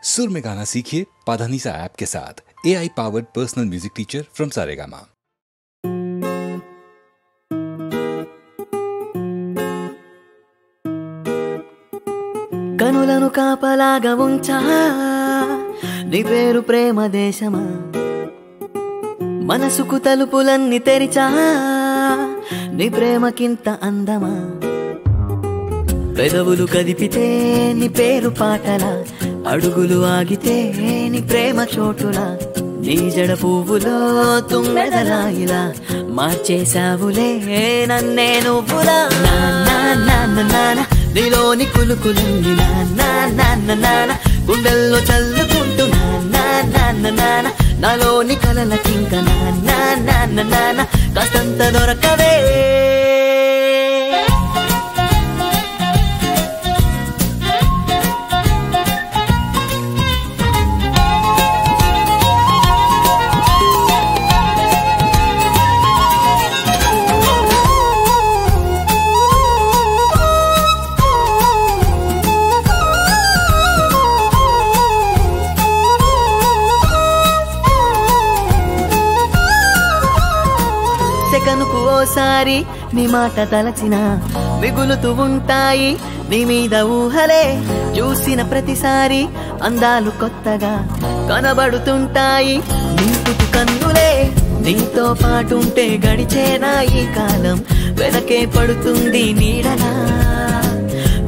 सुर में गाना सीखिए पाधानीसा ऐप के साथ। AI powered personal music teacher from Saregama. కనులను కాపలాగా ఉంచా నీ పేరు ప్రేమ దేశమా, మనసుకు తలుపులన్నీ తెరిచా నీ ప్రేమకింత అందమా, పెదవులు కదిపితే నీ పేరు పాటలా, అడుగులు ఆగితే నీ ప్రేమ చోటులా, నీ జడ పువ్వులో తుమ్మెదలా ఇలా మార్చేసావులే నన్నే నువ్వులా. నాన్న నీలోని కులుకులన్నీ నాన్న గుండెల్లో చల్లుకుంటూ నాన్న నాలోని కలలకింక నాన్న కాస్తంత దొరకవే. సెకనుకు ఓసారి నీ మాట తలచిన మిగులుతూ ఉంటాయి నీ మీద ఊహలే, చూసిన ప్రతిసారి అందాలు కొత్తగా కనబడుతుంటాయి నీ పుట్టు కన్నులే. నీతో పాటుంటే గడిచేనా ఈ కాలం వెనకే పడుతుంది నీడలా,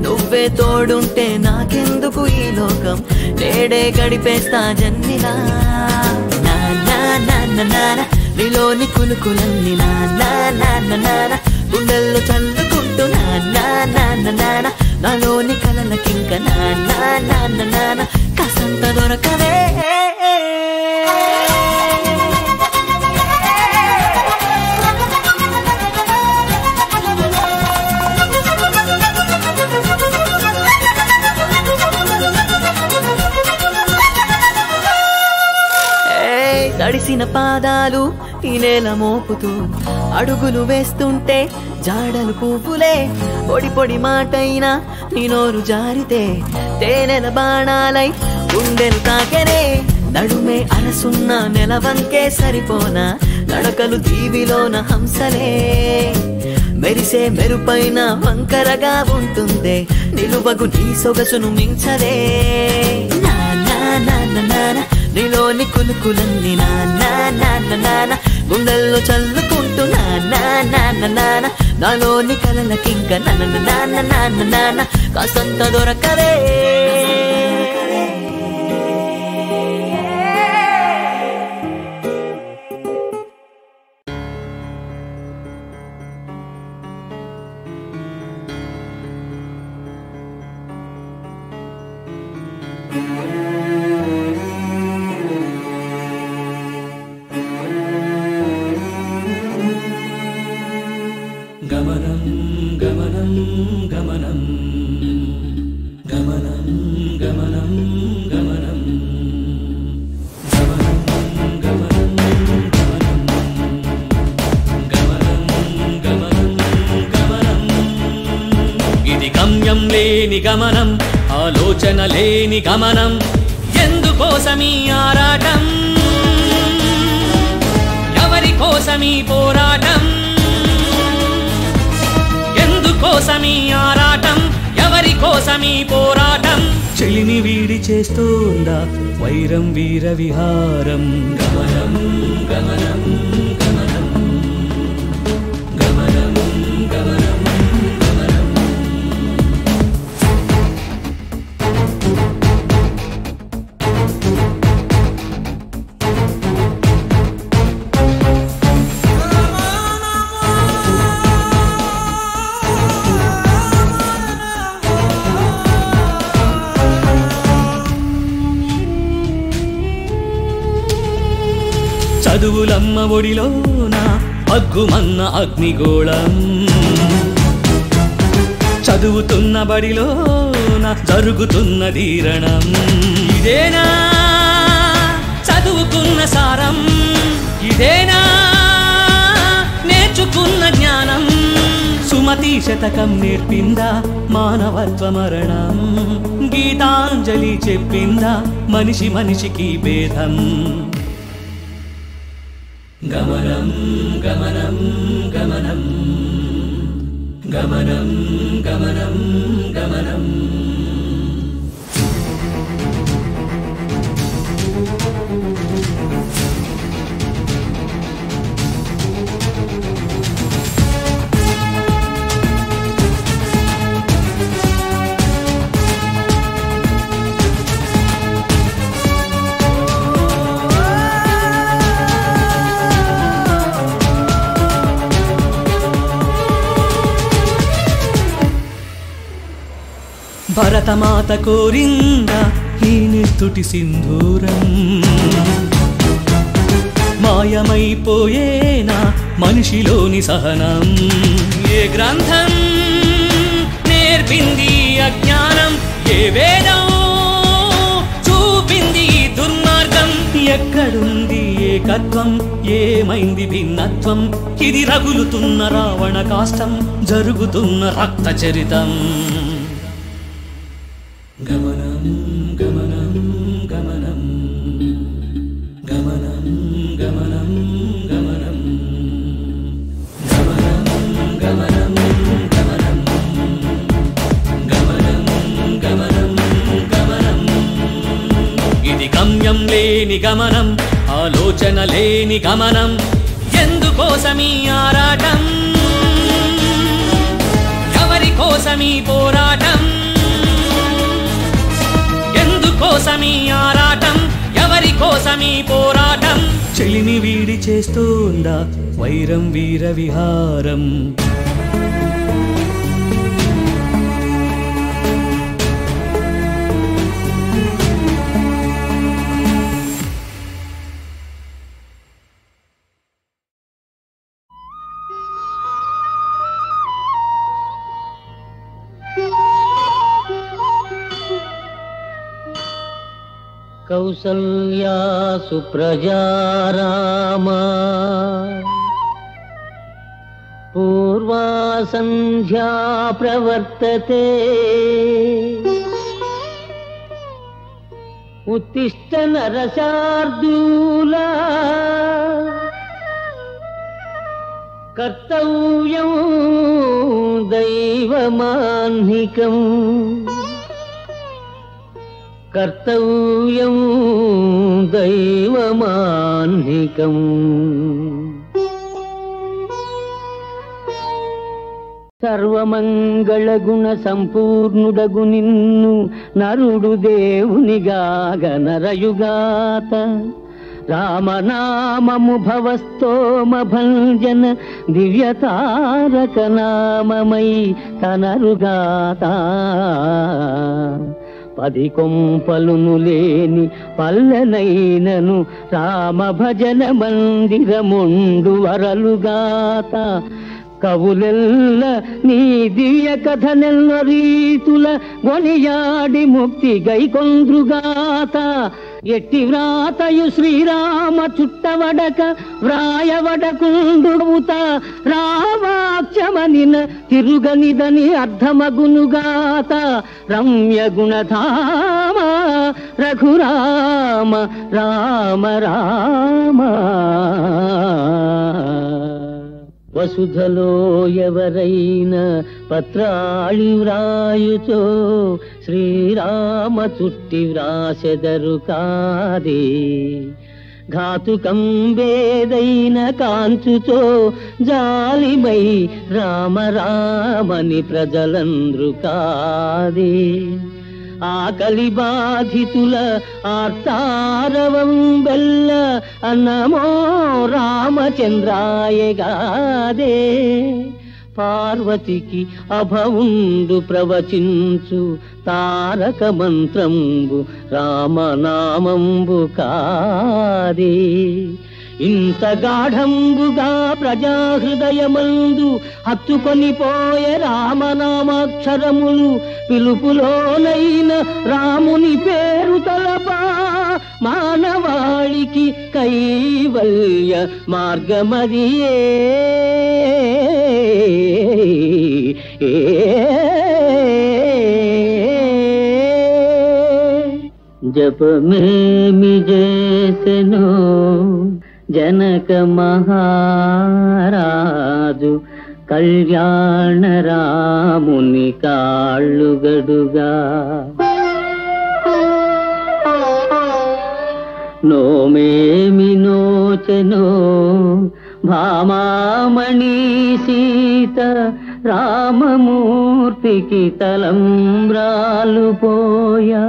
నువ్వే తోడుంటే నాకెందుకు ఈ లోకం నేడే గడిపేస్తా జన్మిలా. నాన్న నీలోని కులుకులన్నీ నాన్న గుండెల్లో చల్లుకుంటూ నాన్న నాలోని కలలకింక నాన్న కాసంత దొరకవే. తడిసిన పాదాలు ఈ నేల మోపుతూ అడుగులు వేస్తుంటే జాడలు పువ్వులే, పొడి పొడి మాటైనా నీ నోరు జారితే తేనెల బాణాలై గుండెలు తాకెనే. నడుమే అరసున్న నెలవంకే సరిపోనా, నడకలు దీవిలోన హంసలే, మెరిసే మెరుపైన వంకరగా ఉంటుందే నిలువగు నీ సొగసును మించదే. నాన్న నీలోని కులుకులన్నీ నాన్న గుండెల్లో చల్లుకుంటూ నాన్న నాలోని కలలకింక నాన్న కాసంత దొరకవే. గమనం గమనం గమనం గమనం గమనం గమనం గమనం గమనం గమనం గమనం గమనం. ఇది గమ్యం లేని గమనం, ఆలోచన లేని గమనం, ఎందుకోసమీ ఆరాటం, ఎవరి కోసమీ పోరాటం, కోసమీ ఆరాటం, ఎవరి కోసమీ పోరాటం. చెలిని వీడి చేస్తోందా వైరం వీర విహారం. గమనం గమనం గమనం గమనం గమనం గమనం. చదువులమ్మ ఒడిలోన అగ్గుమన్న అగ్నిగోళం, చదువుతున్న బడిలోన జరుగుతున్న దీరణం. ఇదేనా చదువుకున్న సారం, ఇదేనా నేర్చుకున్న జ్ఞానం. సుమతి శతకం నేర్పిందా మానవత్వ మరణం, గీత గీతాంజలి చెప్పిందా మనిషి మనిషికి భేదం. గమనం గమనం గమనం గమనం గమనం గమనం. భరతమాత కోరిందా ఈ నెత్తుటి సింధూరం, మాయమైపోయేనా మనిషిలోని సహనం. ఏ గ్రంథం నేర్పింది అజ్ఞానం, ఏ వేదం చూపింది దుర్మార్గం. ఎక్కడుంది ఏకత్వం, ఏమైంది భిన్నత్వం, ఇది రగులుతున్న రావణ కాష్టం, జరుగుతున్న రక్త చరితం. గమనం గమనం గమనం గమనం గమనం గమనం గమనం గమనం గమనం గమనం గమనం గమనం. ఇది గమ్యం లేని గమనం, ఆలోచన లేని గమనం. ఎందుకోసమీ ఆరాటం, ఎవరి కోసమీ పోరాటం, కోసమీ ఆరాటం, ఎవరి కోసమీ పోరాటం. చెలిని వీడి చేస్తోందా వైరం వీర విహారం. కౌసల్యా సుప్రజా రామా పూర్వా సంధ్యా ప్రవర్తతే. ఉత్తిష్ట నరశార్దూలా కర్తవ్యం దైవమాన్నికం. కర్తవ్యం దైవమాన్నికం. సర్వమంగళ గుణ సంపూర్ణుడగు నిన్ను నరుడు దేవునిగాగ నరయుగాత. రామనామము భవస్తోమ భంజన దివ్యతారక నామమై తనరుగాత. పది కొంపలును లేని పల్లెనైనను రామ భజన మందిరముండు వరలుగాత. కవులెల్ల నీ దివ్య కథనెల్ల రీతుల గొనియాడి ముక్తి గైకొంద్రుగాత. ఎట్టి వ్రాతయు శ్రీరామ చుట్టవడక వ్రాయవడకుండుత. రామాక్షమనిన తిరుగనిదని అర్థమగునుగాత. రమ్య గుణధామ రఘురామ రామ రామ. వసుధలో ఎవరైనా పత్రాళి వ్రాయుచో శ్రీరామ చుట్టి వ్రాసెదరు కాదే. ఘాతుకం వేదైన కాంచుచో జాలిమై రామ రామని ప్రజలంద్రు కాదే. ఆకలి బాధితుల ఆర్తారవం బెల్ల అన్నమో రామచంద్రాయగాదే. పార్వతికి అభవుండు ప్రవచించు తారక మంత్రంబు రామనామంబు కాదే. ఇంత గాఢంబుగా ప్రజాహృదయమందు హత్తుకొని పోయే రామనామాక్షరములు. పిలుపులోనైన రాముని పేరు తలపా మానవాళికి కైవల్య మార్గమదియే. జపమేమి చేసెను జనక మహారాజు కళ్యాణ రాముని కాళ్ళుగడుగా నోమేమి నోచెనో భామామణి సీత రామమూర్తికి తలంబ్రాలు పోయా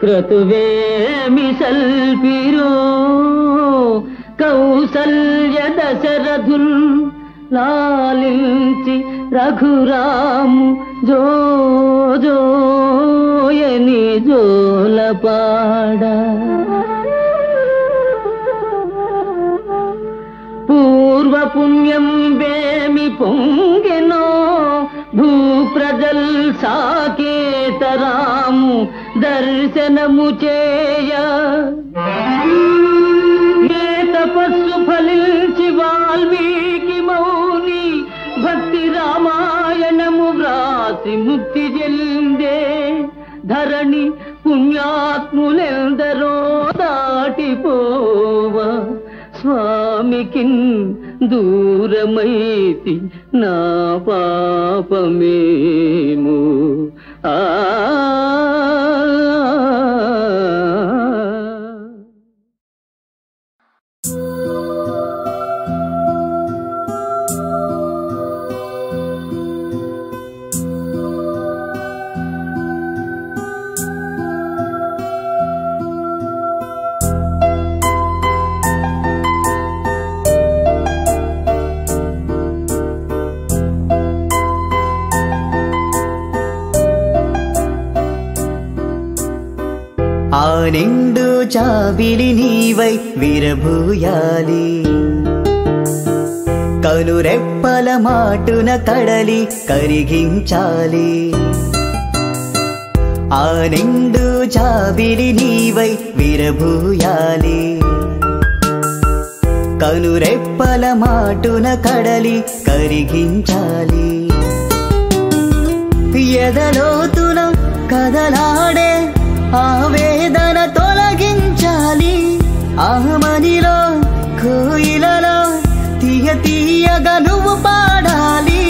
క్రతువేమి సల్పిరో కౌసల్య దశరథుల్ లాలించి రఘురాము జోజోయని జోలపాడ పూర్వ పుణ్యం వేమి పొంగెనో భూప్రజల్ సాకేతరాము దర్శనము చేయ ఏ తపస్సు ఫలించి వాల్మీకి మౌని భక్తి రామాయణము వ్రాసి ముక్తి చెందే ధరణి పుణ్యాత్ములెందరో దాటిపోవ స్వామికిన్ దూరమైతి నా పాపమేము ఆ ఆ నిండు చాబిలి నీవై విరభూయాలి కనురెప్పల మాటున కడలి కరిగించాలి ఆ నిండు చాబిలి నీవై విరభూయాలి కనురెప్పల మాటున కడలి కరిగించాలి ఎదలోతున కదలాడే ఆవేదన తొలగించాలి ఆమనిలో కోయిలలో తీయ తీయగా నువ్వు పాడాలి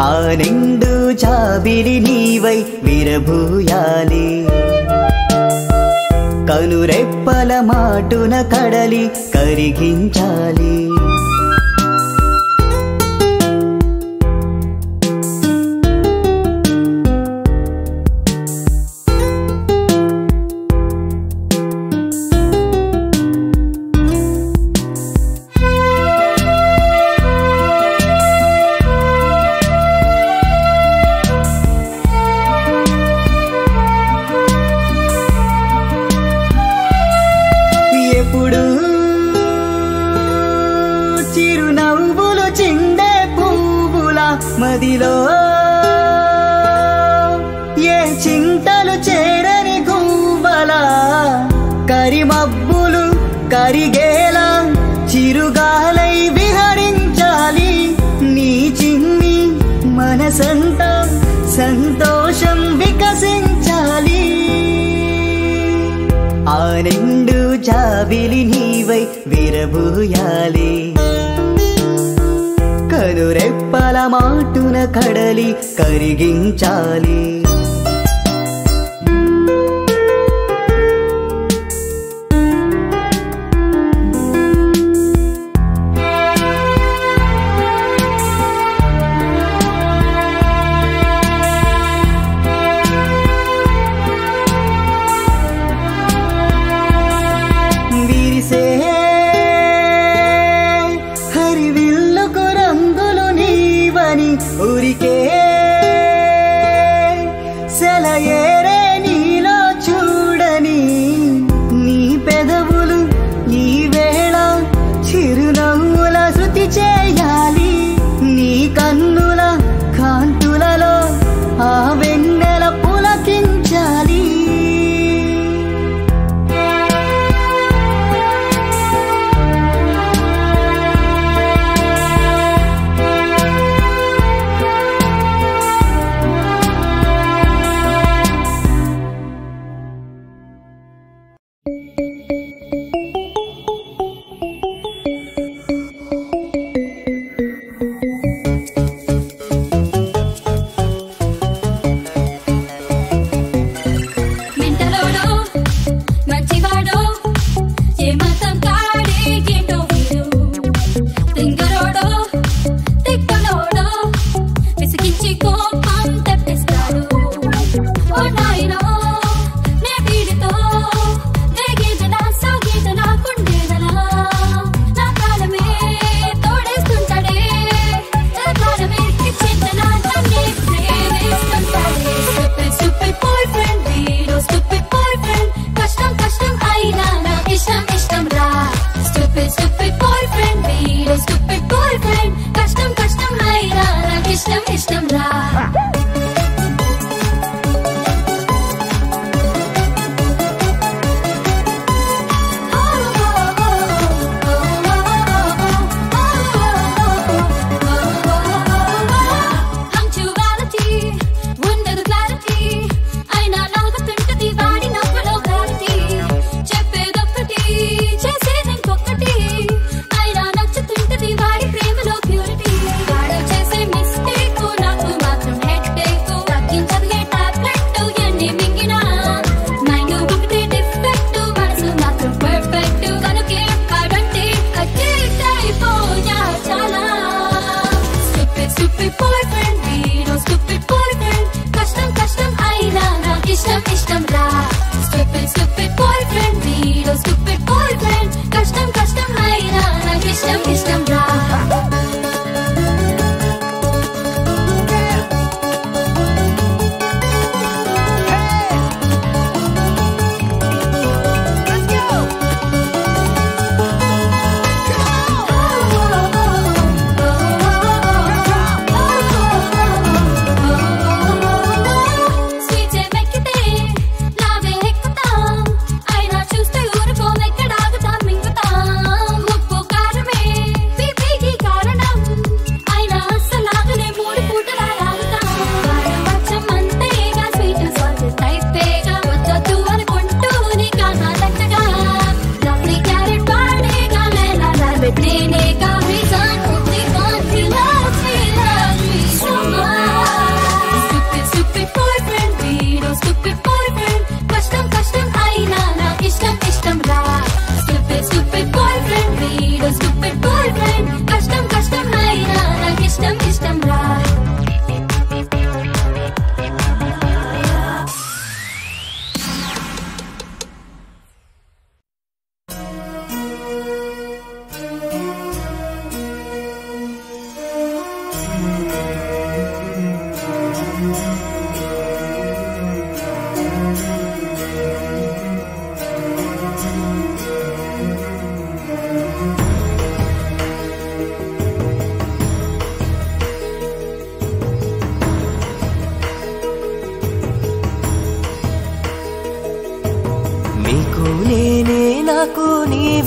ఆ నిండు చాబిలి నీవై విరభూయాలి కనురెప్పల మాటున కడలి కరిగించాలి మదిలో ఏ చింతలు చేరని గువ్వల కరిమబ్బులు కరిగేలా చిరుగాలై విహరించాలి నీ చిన్ని మనసంతా సంతోషం వికసించాలి ఆ నిండు చాబిలి నీవై విరబూయాలి కనురెప్పల మాటున కడలి కరిగించాలి విరిసే హరివిల్లుకు రంగులు నీవని ఊరికే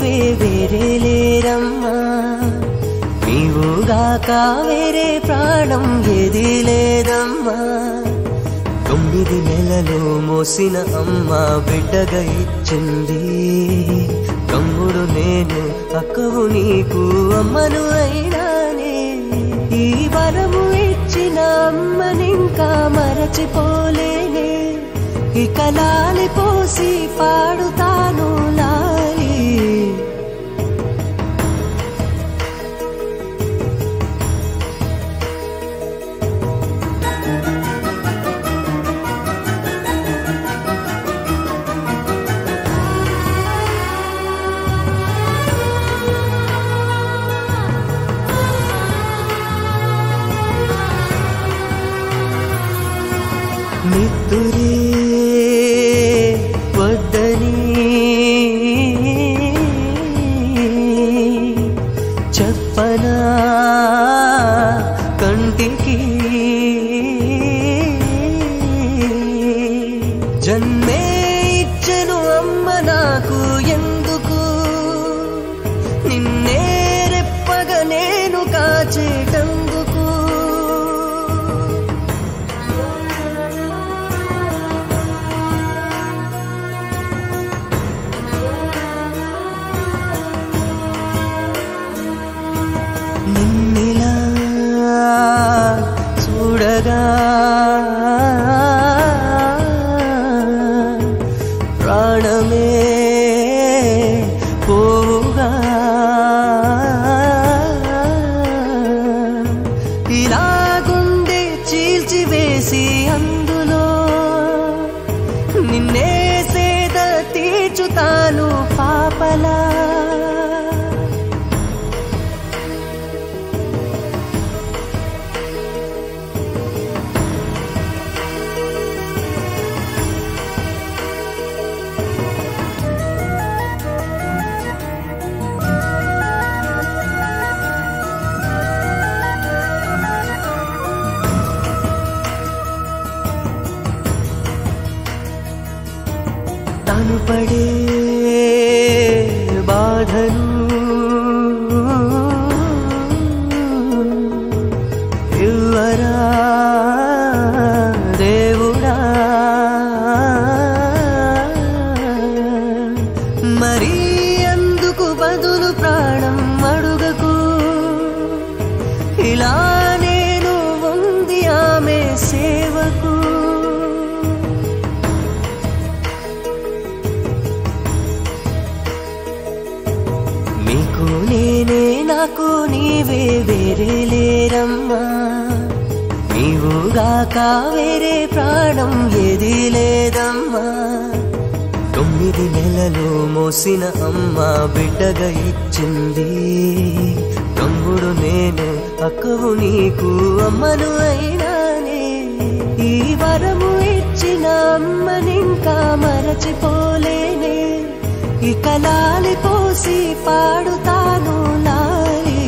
నీవే వేరే లేరమ్మా నీవుగాక వేరే ప్రాణం ఏది లేదమ్మా 9 నెలలు మోసిన అమ్మ బిడ్డగా ఇచ్చింది తమ్ముడు నేను అక్కవు నీకు అమ్మను అయినానే ఈ వరము ఇచ్చిన అమ్మనింకా మరచిపోలేనే ఇక లాలి పోసి పాడుతాను లాలి నిత్తురే వద్దని చెప్పనా కంటికి జన్మే ఇచ్చను అమ్మ నాకు ఎందుకు నిన్నే రెప్పగా నేను కాచేటందుకు నిన్నిలా చూడగా ప్రాణమే పోగా ఇలా గుండె చీల్చివేసి అందులో నిన్నే సేద తీర్చుతాను పాపలా తను పడే బాధను ఇవ్వరా దేవుడా మరి అందుకు బదులు ప్రాణం అడుగకు ఇలా నేను ఉంది ఆమె సేవకు నీకు నేనే నాకు నీవే వేరే లేరమ్మా నీవుగాక వేరే ప్రాణం ఏది లేదమ్మా 9 నెలలు మోసిన అమ్మ బిడ్డగా ఇచ్చింది తమ్ముడు నేను అక్కవు నీకు అమ్మను అయినానే ఈ వరము ఇచ్చిన అమ్మనింకా మరచిపోలేనే ఇక లాలి పోసి పాడుతాను లాలి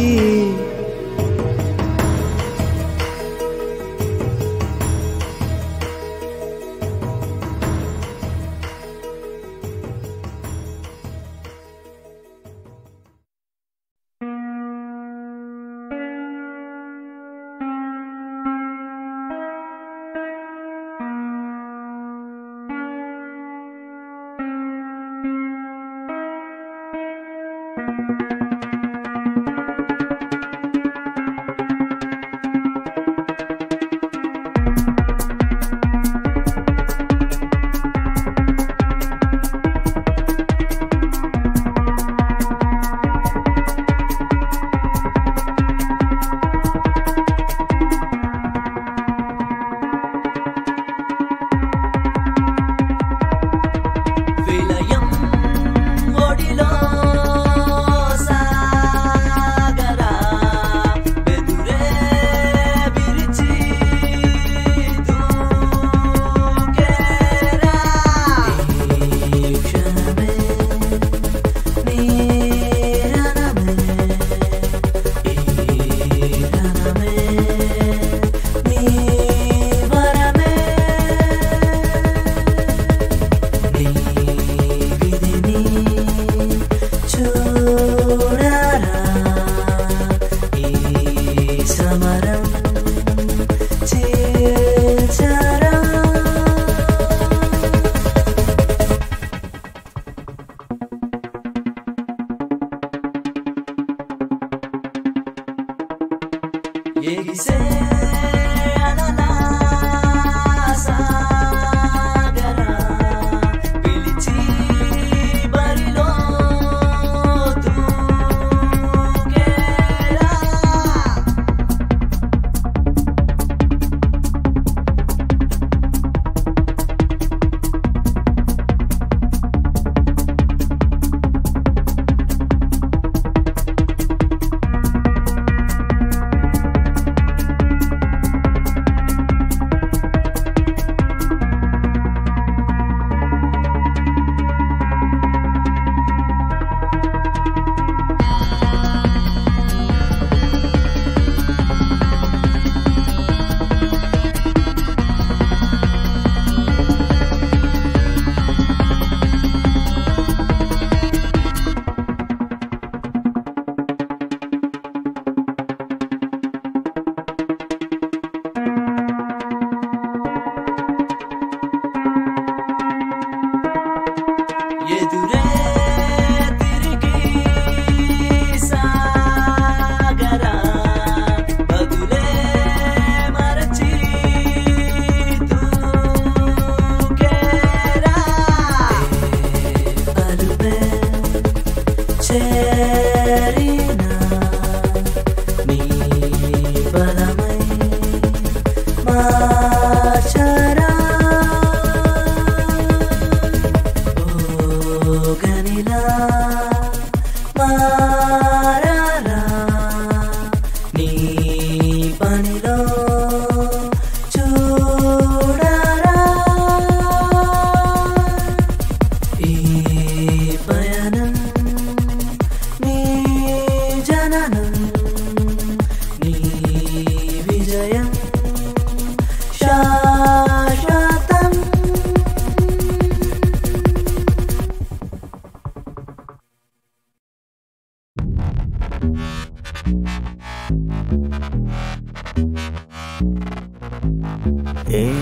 ఏం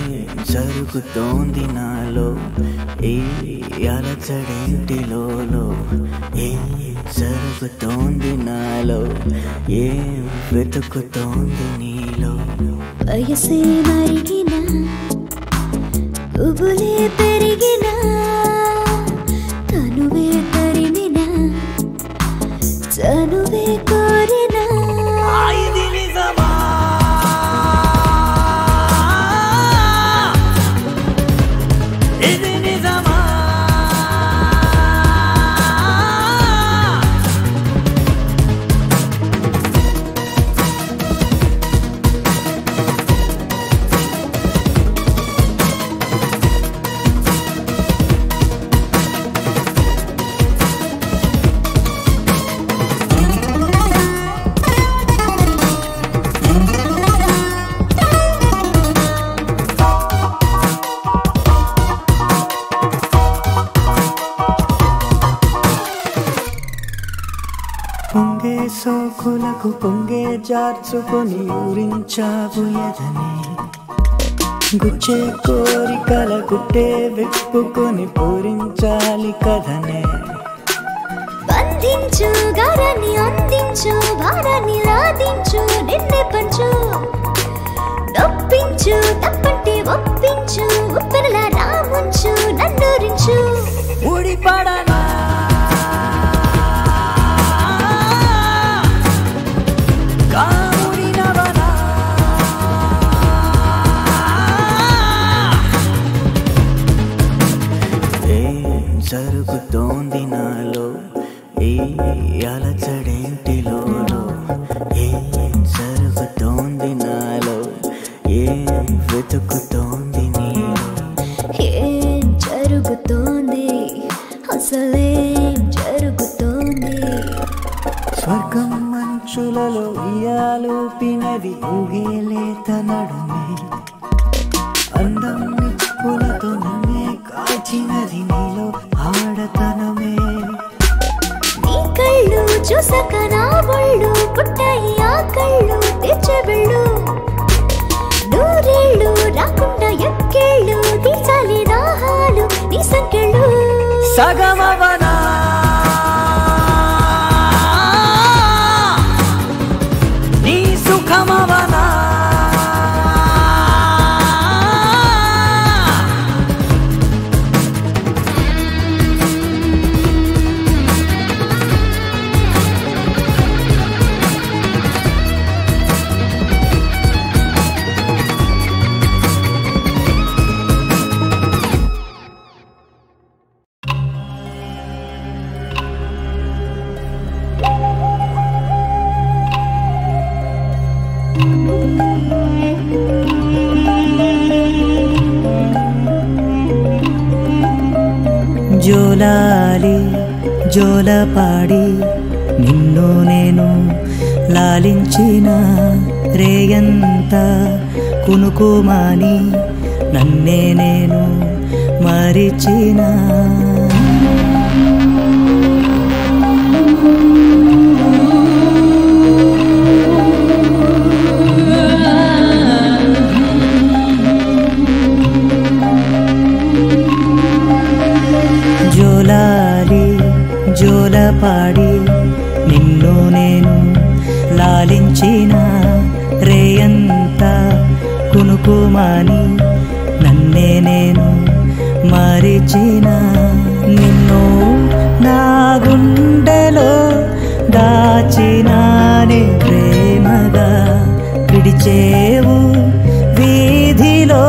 జరుగుతోంది నాలో ఈ అలచడేంటిలో ఏం జరుగుతోంది నాలో ఏం వెతుకుతోంది నీలో వయసే మరిగిన గుబులే పెరిగిన తనువే తరిమిన చనువే కోరిన ఇది నిజమా ఇది నిజమా పొంగే సోకులకు పొంగే జార్చుకొని ఊరించావు ఎదని గుచ్చే కోరికల గుట్టే విప్పుకొని పూరించాలి కథనే బంధించు గారాన్ని అందించు భారాన్ని రాధించు నిన్నే పంచు నొప్పించు తప్పంటే ఒప్పించు ఉప్పెనలా రాముంచు నన్నూరించు ఊడిపడనా జరుగుతోంది నాలో ఈ అలచడేంటిలో ఏం జరుగుతోంది నాలో ఏం వెతుకుతోంది నీలో ఏం జరుగుతోంది అసలేం జరుగుతోంది స్వర్గం మంచులలో ఇయాలూపినది ఊగేలేత నడుమే అందం నిప్పులతో నన్నే కాచినది నీలో ఆడతనమే నీ కళ్ళు చూసాక నా ఒళ్ళు పుట్టాయి ఆ కళ్ళు తెచ్చబెళ్ళు నూరేళ్ళు రాకుండా ఎక్కేళ్ళు తీసాలి దాహాలు నీ సంకెళ్ళు సగమవనా నీ సుఖమవనా జోలాలి జోలపాడి నిన్ను నేను లాలించిన రేయంత కునుకుమాని నన్నే నేను మరిచిన జోలాలి జోలపాడి నిన్ను నేను లాలించిన రేయంత కునుకుమాని నన్నే నేను మరిచిన నిన్ను నా గుండెలో దాచినానే ప్రేమగా విడిచేవు వీధిలో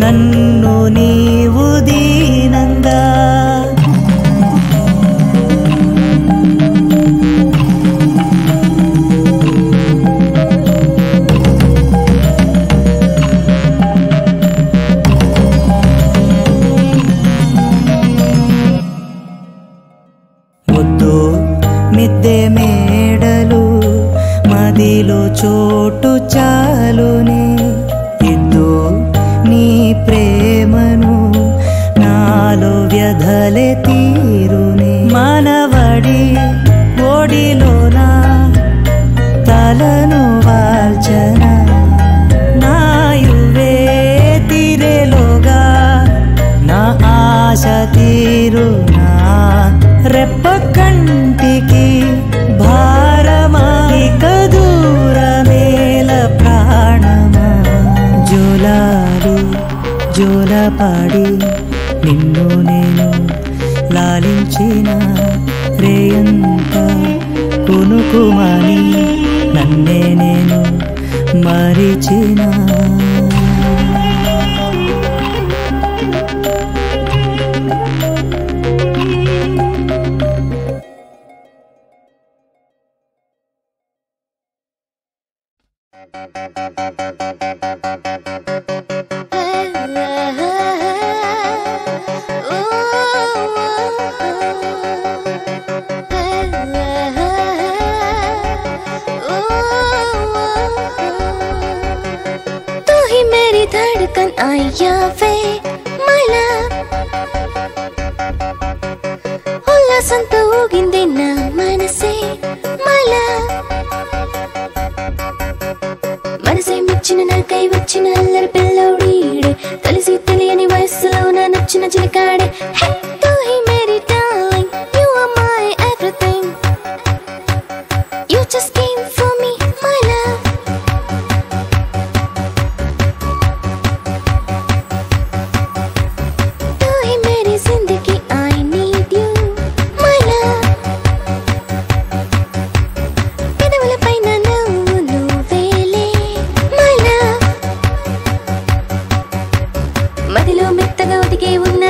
నన్ను నీవు దీనంగా వద్దు మిద్దె మేడలు మదిలో చోటు చాలుని ఇద్దు నీ ప్రేమను నాలో వ్యధలే తీరుని మనవడి ఓడిలోనా తలను వాల్చన నాయువే జోలపాడి నిన్ను నేను లాలించిన రేయంత కొనుకుమని నన్నే నేను మరిచిన అయ్యావే my love ఉల్లాసంతో ఊగింది నా మనసే my love మనసే మెచ్చిన నాకై వచ్చిన అల్లరి పిల్లోడీడే తెలిసి తెలియని వయస్సులో నా నచ్చిన చిలకాడే తూ హీ మేరీ darling you are my everything you just came for me my love మదిలో మెత్తగా ఒదిగే ఉన్న